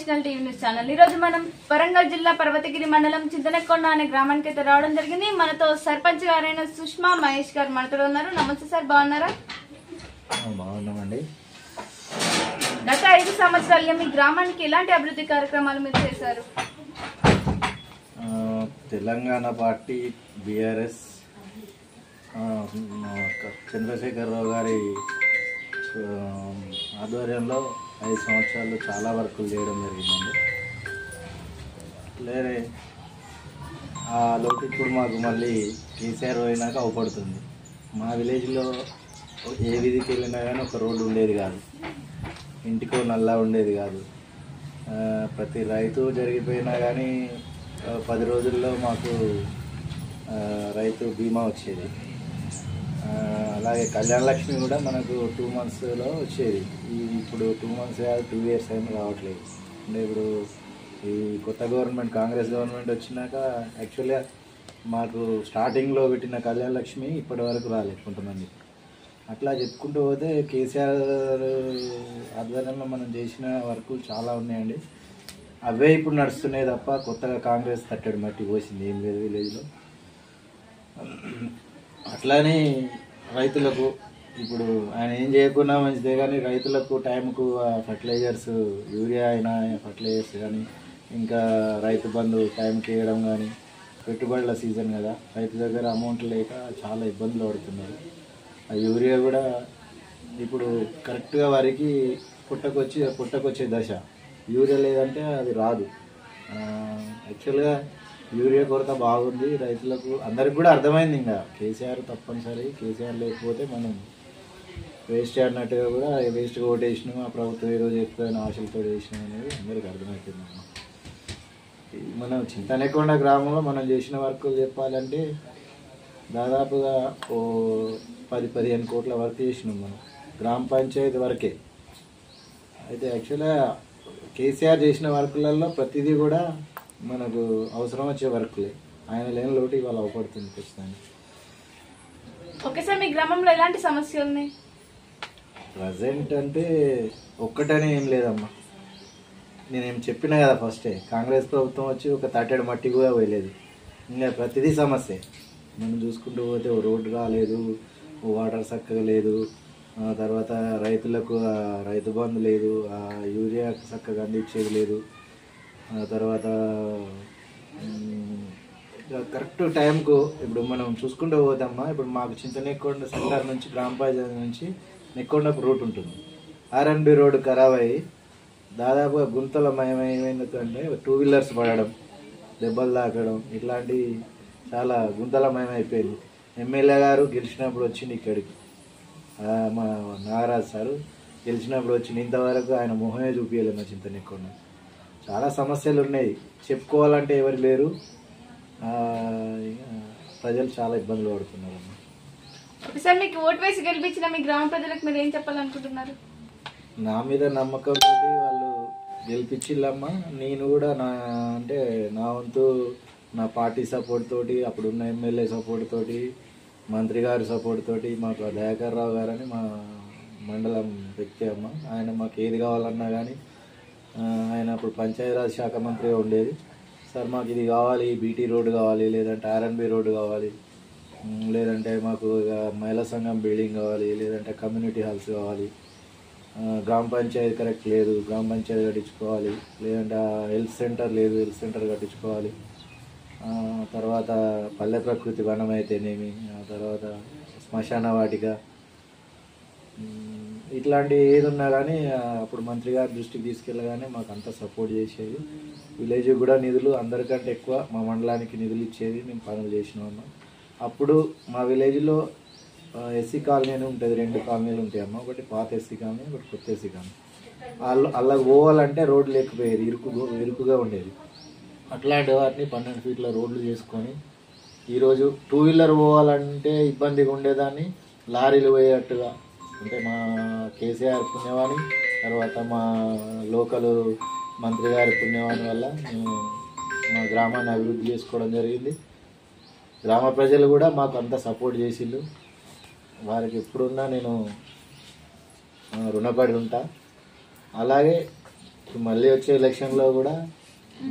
National TV news channel. ఈ రోజు మనం వరంగల్ జిల్లా పర్వతగిరి మండలం చింతనకొండ అనే గ్రామానికి అయితే రావడం జరిగింది. మనతో సర్పంచ్ గారైన సుష్మా మహేష్ గారు మనతో ఉన్నారు. నమస్తే సార్, బాగున్నారా? బాగున్నామండి. గత 5 సంవత్సరాలుగా మీ గ్రామానికి ఎలాంటి అభివృద్ధి కార్యక్రమాలు మీరు చేశారు? తెలంగాణ పార్టీ బీఆర్ఎస్ చంద్రశేఖరరావు గారి ఆధ్వర్యంలో 5 సంవత్సరాలు చాలా వర్కులు చేయడం జరిగిందండి. లేరే ఆ లోటు ఇప్పుడు మాకు మళ్ళీ కేసీఆర్ పోయినాక అవపడుతుంది. మా విలేజ్లో ఏ వీధికి వెళ్ళినా కానీ ఒక రోడ్డు ఉండేది కాదు, ఇంటికో నల్లా ఉండేది కాదు. ప్రతి రైతు జరిగిపోయినా కానీ 10 రోజుల్లో మాకు రైతు బీమా వచ్చేది. అలాగే కళ్యాణ లక్ష్మి కూడా మనకు 2 మంత్స్లో వచ్చేది. ఇప్పుడు 2 మంత్స్ కాదు, 2 ఇయర్స్ అయినా రావట్లేదు. అంటే ఇప్పుడు ఈ కొత్త గవర్నమెంట్ కాంగ్రెస్ గవర్నమెంట్ వచ్చినాక యాక్చువల్గా మాకు స్టార్టింగ్లో పెట్టిన కళ్యాణ లక్ష్మి ఇప్పటి వరకు రాలేదు కొంతమంది. అట్లా చెప్పుకుంటూ పోతే కేసీఆర్ ఆధ్వర్యంలో మనం చేసిన వర్కులు చాలా ఉన్నాయండి. అవే ఇప్పుడు నడుస్తున్నాయి తప్ప కొత్తగా కాంగ్రెస్ తట్టడి మట్టి పోసింది ఏం లేదు విలేజ్లో. అట్లానే రైతులకు ఇప్పుడు ఆయన ఏం చేయకున్నా మంచిదే, కానీ రైతులకు టైంకు ఫర్టిలైజర్స్, యూరియా అయినా ఫర్టిలైజర్స్ కానీ, ఇంకా రైతు బంధు టైంకి వేయడం కానీ, పెట్టుబడుల సీజన్ కదా, రైతు దగ్గర అమౌంట్ లేక చాలా ఇబ్బందులు పడుతున్నారు. ఆ యూరియా కూడా ఇప్పుడు కరెక్ట్గా వారికి పుట్టకొచ్చే దశ. యూరియా లేదంటే అది రాదు. యాక్చువల్గా యూరియా కొరత బాగుంది రైతులకు, అందరికి కూడా అర్థమైంది. ఇంకా కేసీఆర్ తప్పనిసరి, కేసీఆర్ లేకపోతే మనం వేస్ట్ అన్నట్టుగా కూడా వేస్ట్గా ఓటేసినాం, ఆ ప్రభుత్వం ఈరోజు ఎక్కువైన ఆశలతో వేసినాం అనేది అందరికి అర్థమవుతుందమ్మా. మనం చింతనకొండ గ్రామంలో మనం చేసిన వర్కులు చెప్పాలంటే దాదాపుగా 10-15 కోట్ల వర్క్ చేసినాం మనం గ్రామ పంచాయతీ వరకే. అయితే యాక్చువల్గా కేసీఆర్ చేసిన వర్కులలో ప్రతిదీ కూడా మనకు అవసరం వచ్చే వర్క్లే. ఆయన లేని లోటు ఇవాళ అవపడుతుంది ఖచ్చితంగా. ఓకే సార్, మీ గ్రామంలో ఎలాంటి సమస్యలు ఉన్నాయి? ప్రజెంట్ అంటే ఒక్కటనే ఏం లేదమ్మా. నేనేం చెప్పినా కదా ఫస్టే, కాంగ్రెస్ ప్రభుత్వం వచ్చి ఒక తట్టెడు మట్టి కూడా పోయలేదు. ఇంకా ప్రతిదీ సమస్య. మనం చూసుకుంటూ పోతే ఓ రోడ్డు రాలేదు, ఓ వాటర్ చక్కగా లేదు, తర్వాత రైతులకు రైతు బంధు లేదు, యూరియా చక్కగా అందించేది లేదు, తర్వాత కరెక్ట్ టైంకు ఇప్పుడు మనం చూసుకుంటూ పోతామా. ఇప్పుడు మాకు చింతనకొండ సెంటర్ నుంచి గ్రామ పంచాయతీ నుంచి నెక్కొండకు రూట్ ఉంటుంది. ఆర్ఎన్బి రోడ్డు ఖరాబ్ అయ్యి దాదాపుగా గుంతల మయమైందంటే 2 వీలర్స్ పడడం, దెబ్బలు తాకడం, ఇట్లాంటి చాలా గుంతలమయమైపోయింది. ఎమ్మెల్యే గారు గెలిచినప్పుడు వచ్చింది ఇక్కడికి, మా నాగరాజు సారు గెలిచినప్పుడు వచ్చింది. ఇంతవరకు ఆయన మొహమే చూపించలేదు మా చింతనకొండ. చాలా సమస్యలు ఉన్నాయి, చెప్పుకోవాలంటే ఎవరు లేరు. ప్రజలు చాలా ఇబ్బందులు పడుతున్నారు. సార్, మీకు ఓటు వేసి గెలిపించిన మీ గ్రామ ప్రజలకు మీరు ఏం చెప్పాలనుకుంటున్నారు? నా మీద నమ్మకంతో వాళ్ళు గెలిపించిల్లమ్మా. నేను కూడా నా వంతు నా పార్టీ సపోర్ట్ తోటి, అప్పుడున్న ఎమ్మెల్యే సపోర్ట్ తోటి, మంత్రి గారి సపోర్ట్ తోటి, మాకు దయాకర్ రావు గారని మా మండలం వ్యక్తి అమ్మ, ఆయన మాకు ఏది కావాలన్నా కానీ, ఆయన అప్పుడు పంచాయతీరాజ్ శాఖ మంత్రిగా ఉండేది. సార్ మాకు ఇది కావాలి, బీటీ రోడ్డు కావాలి, లేదంటే ఆర్ఎన్బి రోడ్డు కావాలి, లేదంటే మాకు మహిళా సంఘం బిల్డింగ్ కావాలి, లేదంటే కమ్యూనిటీ హాల్స్ కావాలి, గ్రామ పంచాయతీ కరెక్ట్ లేదు, గ్రామ పంచాయతీ కట్టించుకోవాలి, లేదంటే హెల్త్ సెంటర్ లేదు, హెల్త్ సెంటర్ కట్టించుకోవాలి, తర్వాత పల్లె ప్రకృతి వనం అయితేనేమి, తర్వాత శ్మశాన వాటిక, ఇట్లాంటి ఏది ఉన్నా కానీ అప్పుడు మంత్రి గారి దృష్టికి తీసుకెళ్ళగానే మాకు అంతా సపోర్ట్ చేసేది. విలేజ్ కూడా నిధులు అందరికంటే ఎక్కువ మా మండలానికి నిధులు ఇచ్చేది, మేము పనులు చేసినాము. అప్పుడు మా విలేజ్లో ఎస్సీ కాలనీ అని ఉంటుంది, 2 కాలనీలు ఉంటాయమ్మా. ఒకటి పాత ఎస్సీ కాలనీ, ఒకటి కొత్త ఎస్సీ కాలనీ. అల్లకి పోవాలంటే రోడ్లు లేకపోయేది, ఇరుకుగా ఉండేది. అట్లాంటి వాటిని 12 ఫీట్ల రోడ్లు చేసుకొని ఈరోజు 2 వీలర్ పోవాలంటే ఇబ్బందిగా ఉండేదాన్ని లారీలు పోయేటట్టుగా, అంటే మా కేసీఆర్ పుణ్యవాణి, తర్వాత మా లోకల్ మంత్రి గారి పుణ్యవాణి వల్ల మేము మా గ్రామాన్ని అభివృద్ధి చేసుకోవడం జరిగింది. గ్రామ ప్రజలు కూడా మాకు అంతా సపోర్ట్ చేసిళ్ళు. వారికి ఎప్పుడున్నా నేను రుణపడి ఉంటా. అలాగే మళ్ళీ వచ్చే ఎలక్షన్లో కూడా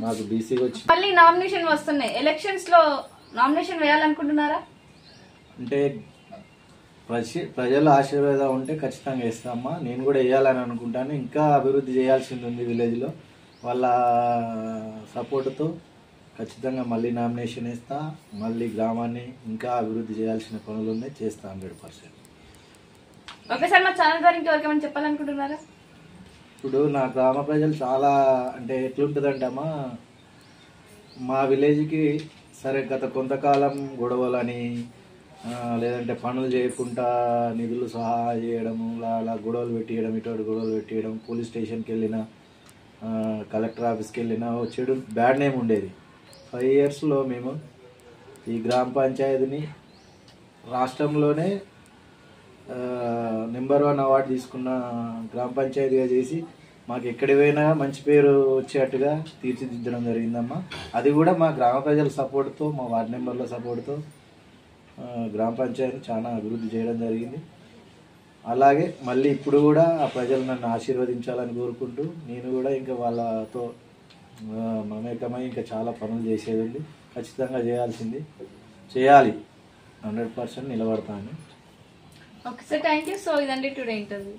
మాకు బీసీ వచ్చి మళ్ళీ నామినేషన్ వస్తున్నాయి, ఎలక్షన్స్ లో నామినేషన్ వేయాలనుకుంటున్నారా? అంటే ప్రజల ఆశీర్వాదం ఉంటే ఖచ్చితంగా ఇస్తామా. నేను కూడా వేయాలని అనుకుంటాను. ఇంకా అభివృద్ధి చేయాల్సింది ఉంది విలేజ్లో. వాళ్ళ సపోర్టుతో ఖచ్చితంగా మళ్ళీ నామినేషన్ వేస్తా. మళ్ళీ గ్రామాన్ని ఇంకా అభివృద్ధి చేయాల్సిన పనులు ఉన్నాయి, చేస్తా 100%. ఒకసారి మా ఛానల్ ద్వారా ఇంకెవరికేమైనా చెప్పాలనుకుంటున్నారా? ఇప్పుడు నా గ్రామ ప్రజలు చాలా అంటే ఎట్లుంటుందంటే అమ్మా, మా విలేజ్కి సరే గత కొంతకాలం గొడవలని లేదంటే పనులు చేయకుండా నిధులు సహా చేయడము, అలా గొడవలు పెట్టియడం, ఇటువంటి గొడవలు పెట్టియడం, పోలీస్ స్టేషన్కి వెళ్ళిన, కలెక్టర్ ఆఫీస్కి వెళ్ళిన చెడు బ్యాడ్ నేమ్ ఉండేది. 5 ఇయర్స్లో మేము ఈ గ్రామ పంచాయతీని రాష్ట్రంలోనే నెంబర్ 1 అవార్డు తీసుకున్న గ్రామ పంచాయతీగా చేసి మాకు ఎక్కడికి పోయినా మంచి పేరు వచ్చేట్టుగా తీర్చిదిద్దడం జరిగిందమ్మా. అది కూడా మా గ్రామ ప్రజల సపోర్ట్తో, మా వార్డు మెంబర్ల సపోర్ట్తో గ్రామ పంచాయతీని చాలా అభివృద్ధి చేయడం జరిగింది. అలాగే మళ్ళీ ఇప్పుడు కూడా ఆ ప్రజలు నన్ను ఆశీర్వదించాలని కోరుకుంటూ నేను కూడా ఇంకా వాళ్ళతో మమేకమై ఇంకా చాలా పనులు చేసేది ఉంది. ఖచ్చితంగా చేయాలి 100% నిలబడతాను. Okay sir, thank you. So ఇదండి టుడే ఇంటర్వ్యూ.